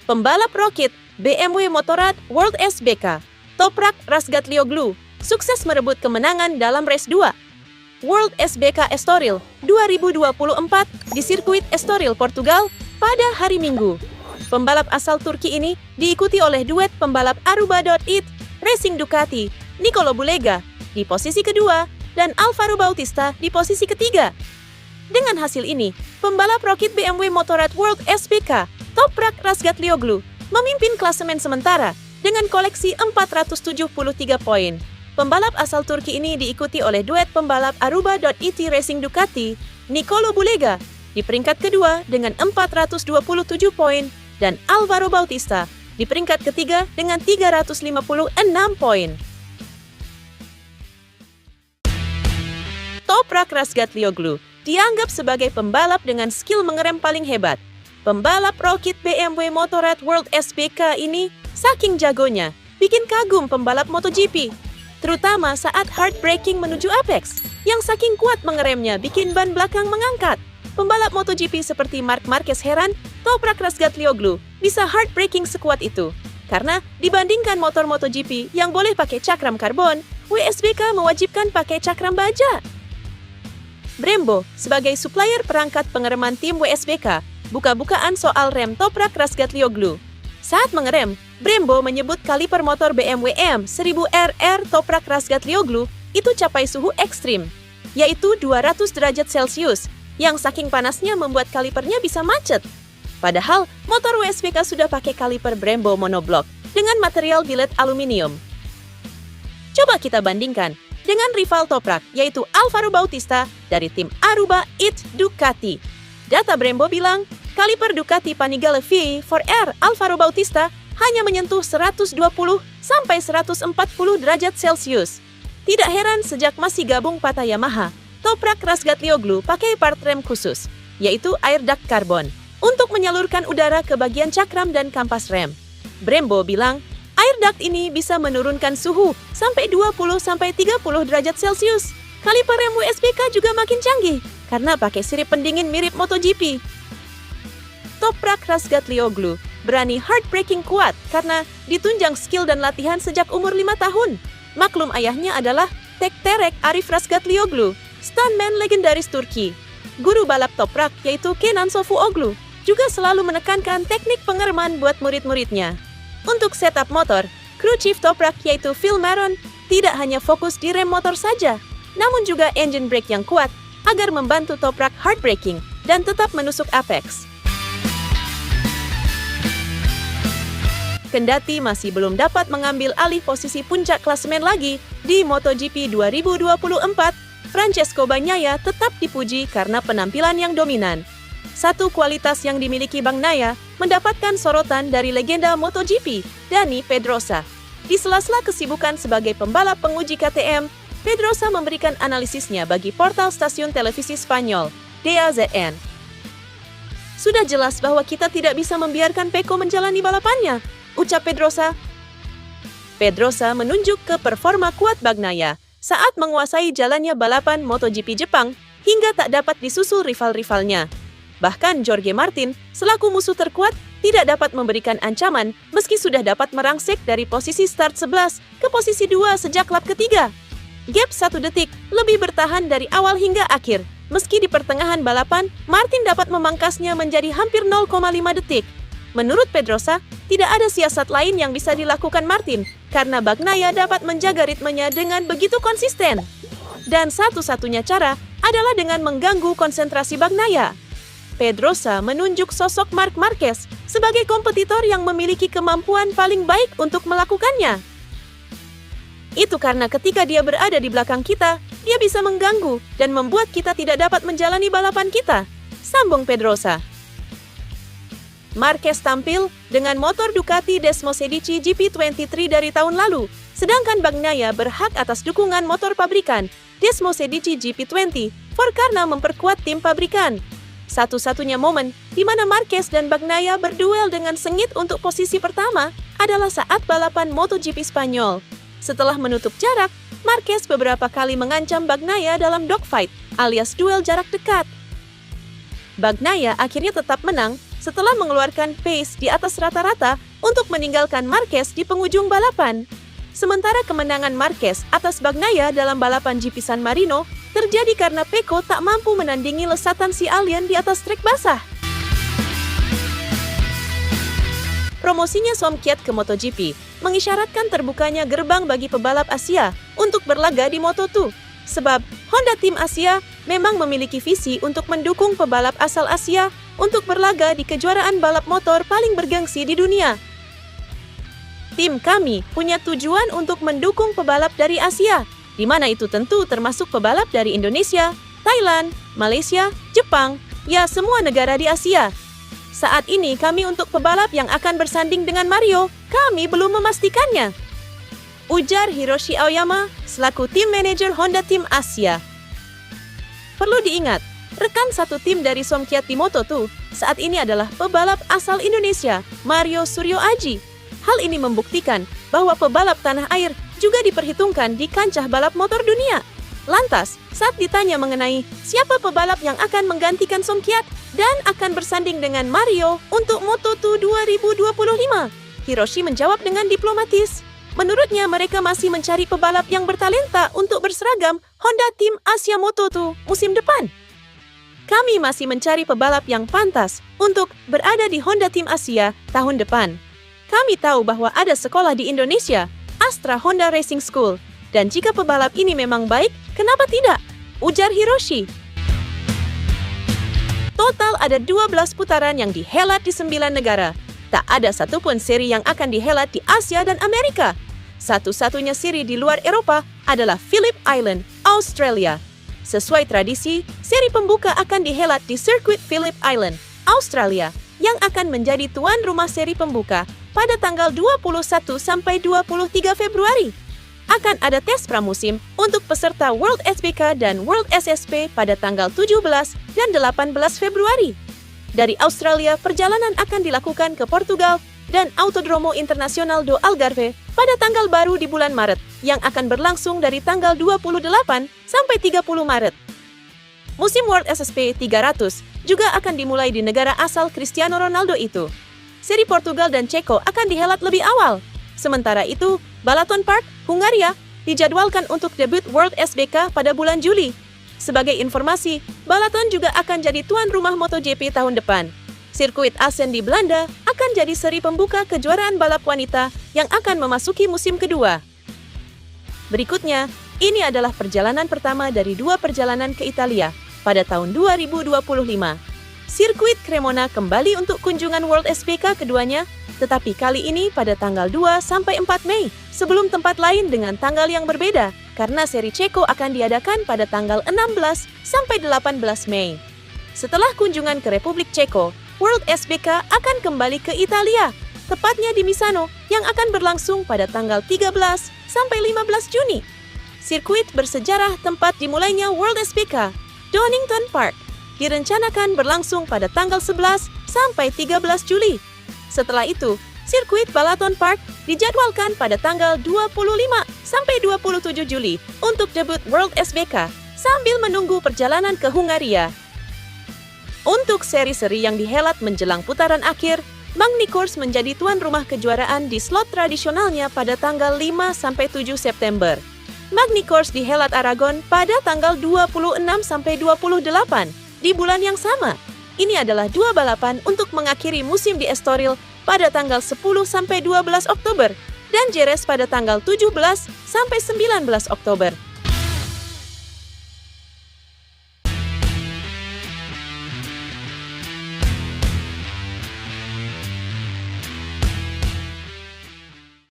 Pembalap Rocket BMW Motorrad World SBK, Toprak Razgatlioglu, sukses merebut kemenangan dalam race 2. World SBK Estoril 2024 di sirkuit Estoril, Portugal pada hari Minggu. Pembalap asal Turki ini diikuti oleh duet pembalap Aruba.it Racing Ducati, Nicolo Bulega di posisi kedua dan Alvaro Bautista di posisi ketiga. Dengan hasil ini, pembalap Rocket BMW Motorrad World SBK, Toprak Razgatlioglu, memimpin klasemen sementara dengan koleksi 473 poin. Pembalap asal Turki ini diikuti oleh duet pembalap Aruba.it Racing Ducati, Nicolo Bulega, di peringkat kedua dengan 427 poin dan Alvaro Bautista di peringkat ketiga dengan 356 poin. Toprak Razgatlioglu dianggap sebagai pembalap dengan skill mengerem paling hebat. Pembalap Rocket BMW Motorrad World SBK ini saking jagonya, bikin kagum pembalap MotoGP. Terutama saat hard braking menuju apex, yang saking kuat mengeremnya bikin ban belakang mengangkat. Pembalap MotoGP seperti Marc Marquez heran, Toprak Razgatlioglu bisa hard braking sekuat itu. Karena dibandingkan motor MotoGP yang boleh pakai cakram karbon, WSBK mewajibkan pakai cakram baja. Brembo, sebagai supplier perangkat pengereman tim WSBK, buka-bukaan soal rem Toprak Razgatlioglu. Saat mengerem, Brembo menyebut kaliper motor BMW M1000RR Toprak Razgatlioglu itu capai suhu ekstrim, yaitu 200 derajat Celcius, yang saking panasnya membuat kalipernya bisa macet. Padahal, motor WSBK sudah pakai kaliper Brembo monoblok dengan material billet aluminium. Coba kita bandingkan dengan rival Toprak, yaitu Alvaro Bautista dari tim Aruba.it Ducati. Data Brembo bilang, kaliper Ducati Panigale V4R Alvaro Bautista hanya menyentuh 120 sampai 140 derajat Celcius. Tidak heran sejak masih gabung pada Yamaha, Toprak Razgatlioglu pakai part rem khusus, yaitu air duct karbon, untuk menyalurkan udara ke bagian cakram dan kampas rem. Brembo bilang, air duct ini bisa menurunkan suhu sampai 20-30 derajat Celcius. Kaliper rem WSBK juga makin canggih karena pakai sirip pendingin mirip MotoGP. Toprak Razgatlioglu berani hard braking kuat karena ditunjang skill dan latihan sejak umur 5 tahun. Maklum ayahnya adalah Tekterek Arif Razgatlioglu, stuntman legendaris Turki. Guru balap Toprak yaitu Kenan Sofuoglu juga selalu menekankan teknik pengereman buat murid-muridnya. Untuk setup motor, kru chief Toprak yaitu Phil Maron tidak hanya fokus di rem motor saja, namun juga engine brake yang kuat agar membantu Toprak hard braking dan tetap menusuk apex. Kendati masih belum dapat mengambil alih posisi puncak klasemen lagi di MotoGP 2024, Francesco Bagnaia tetap dipuji karena penampilan yang dominan. Satu kualitas yang dimiliki Bagnaia mendapatkan sorotan dari legenda MotoGP, Dani Pedrosa. Di sela-sela kesibukan sebagai pembalap penguji KTM, Pedrosa memberikan analisisnya bagi portal stasiun televisi Spanyol, DAZN. Sudah jelas bahwa kita tidak bisa membiarkan Pecco menjalani balapannya, ucap Pedrosa. Pedrosa menunjuk ke performa kuat Bagnaia saat menguasai jalannya balapan MotoGP Jepang hingga tak dapat disusul rival-rivalnya. Bahkan Jorge Martin, selaku musuh terkuat, tidak dapat memberikan ancaman meski sudah dapat merangsek dari posisi start 11 ke posisi 2 sejak lap ketiga. Gap 1 detik lebih bertahan dari awal hingga akhir. Meski di pertengahan balapan, Martin dapat memangkasnya menjadi hampir 0,5 detik. Menurut Pedrosa, tidak ada siasat lain yang bisa dilakukan Martin karena Bagnaia dapat menjaga ritmenya dengan begitu konsisten. Dan satu-satunya cara adalah dengan mengganggu konsentrasi Bagnaia. Pedrosa menunjuk sosok Marc Marquez sebagai kompetitor yang memiliki kemampuan paling baik untuk melakukannya. Itu karena ketika dia berada di belakang kita, dia bisa mengganggu dan membuat kita tidak dapat menjalani balapan kita, sambung Pedrosa. Marquez tampil dengan motor Ducati Desmosedici GP23 dari tahun lalu, sedangkan Bagnaia berhak atas dukungan motor pabrikan Desmosedici GP20 karena memperkuat tim pabrikan. Satu-satunya momen di mana Marquez dan Bagnaia berduel dengan sengit untuk posisi pertama adalah saat balapan MotoGP Spanyol. Setelah menutup jarak, Marquez beberapa kali mengancam Bagnaia dalam dogfight alias duel jarak dekat. Bagnaia akhirnya tetap menang setelah mengeluarkan pace di atas rata-rata untuk meninggalkan Marquez di penghujung balapan. Sementara kemenangan Marquez atas Bagnaia dalam balapan GP San Marino terjadi karena Pecco tak mampu menandingi lesatan si alien di atas trek basah. Promosinya Somkiyat ke MotoGP mengisyaratkan terbukanya gerbang bagi pebalap Asia untuk berlaga di Moto2, sebab Honda Tim Asia memang memiliki visi untuk mendukung pebalap asal Asia untuk berlaga di kejuaraan balap motor paling bergengsi di dunia. Tim kami punya tujuan untuk mendukung pebalap dari Asia, di mana itu tentu termasuk pebalap dari Indonesia, Thailand, Malaysia, Jepang, ya semua negara di Asia. Saat ini kami untuk pebalap yang akan bersanding dengan Mario, kami belum memastikannya. Ujar Hiroshi Aoyama selaku tim manajer Honda Tim Asia. Perlu diingat, rekan satu tim dari Somkiyat di Moto2 saat ini adalah pebalap asal Indonesia, Mario Suryo Aji. Hal ini membuktikan bahwa pebalap tanah air juga diperhitungkan di kancah balap motor dunia. Lantas, saat ditanya mengenai siapa pebalap yang akan menggantikan Somkiyat dan akan bersanding dengan Mario untuk Moto2 2025, Hiroshi menjawab dengan diplomatis. Menurutnya mereka masih mencari pebalap yang bertalenta untuk berseragam Honda Tim Asia Moto2 musim depan. Kami masih mencari pebalap yang pantas untuk berada di Honda Tim Asia tahun depan. Kami tahu bahwa ada sekolah di Indonesia, Astra Honda Racing School, dan jika pebalap ini memang baik, kenapa tidak? Ujar Hiroshi. Total ada 12 putaran yang dihelat di 9 negara. Tak ada satupun seri yang akan dihelat di Asia dan Amerika. Satu-satunya seri di luar Eropa adalah Phillip Island, Australia. Sesuai tradisi, seri pembuka akan dihelat di sirkuit Phillip Island, Australia, yang akan menjadi tuan rumah seri pembuka pada tanggal 21 sampai 23 Februari. Akan ada tes pramusim untuk peserta World SBK dan World SSP pada tanggal 17 dan 18 Februari. Dari Australia, perjalanan akan dilakukan ke Portugal dan Autodromo Internacional do Algarve pada tanggal baru di bulan Maret, yang akan berlangsung dari tanggal 28 sampai 30 Maret. Musim World SSP 300 juga akan dimulai di negara asal Cristiano Ronaldo itu. Seri Portugal dan Ceko akan dihelat lebih awal. Sementara itu, Balaton Park, Hungaria, dijadwalkan untuk debut World SBK pada bulan Juli. Sebagai informasi, Balaton juga akan jadi tuan rumah MotoGP tahun depan. Sirkuit Assen di Belanda akan jadi seri pembuka kejuaraan balap wanita yang akan memasuki musim kedua. Berikutnya, ini adalah perjalanan pertama dari 2 perjalanan ke Italia pada tahun 2025. Sirkuit Cremona kembali untuk kunjungan World SBK keduanya, tetapi kali ini pada tanggal 2 sampai 4 Mei, sebelum tempat lain dengan tanggal yang berbeda, karena seri Ceko akan diadakan pada tanggal 16 sampai 18 Mei. Setelah kunjungan ke Republik Ceko, World SBK akan kembali ke Italia, tepatnya di Misano, yang akan berlangsung pada tanggal 13 sampai 15 Juni. Sirkuit bersejarah tempat dimulainya World SBK, Donington Park, direncanakan berlangsung pada tanggal 11 sampai 13 Juli. Setelah itu, sirkuit Balaton Park dijadwalkan pada tanggal 25 sampai 27 Juli untuk debut World SBK sambil menunggu perjalanan ke Hungaria. Untuk seri-seri yang dihelat menjelang putaran akhir, Magny-Cours menjadi tuan rumah kejuaraan di slot tradisionalnya pada tanggal 5 sampai 7 September. Magny-Cours dihelat Aragon pada tanggal 26 sampai 28 di bulan yang sama. Ini adalah 2 balapan untuk mengakhiri musim di Estoril pada tanggal 10 sampai 12 Oktober dan Jerez pada tanggal 17 sampai 19 Oktober.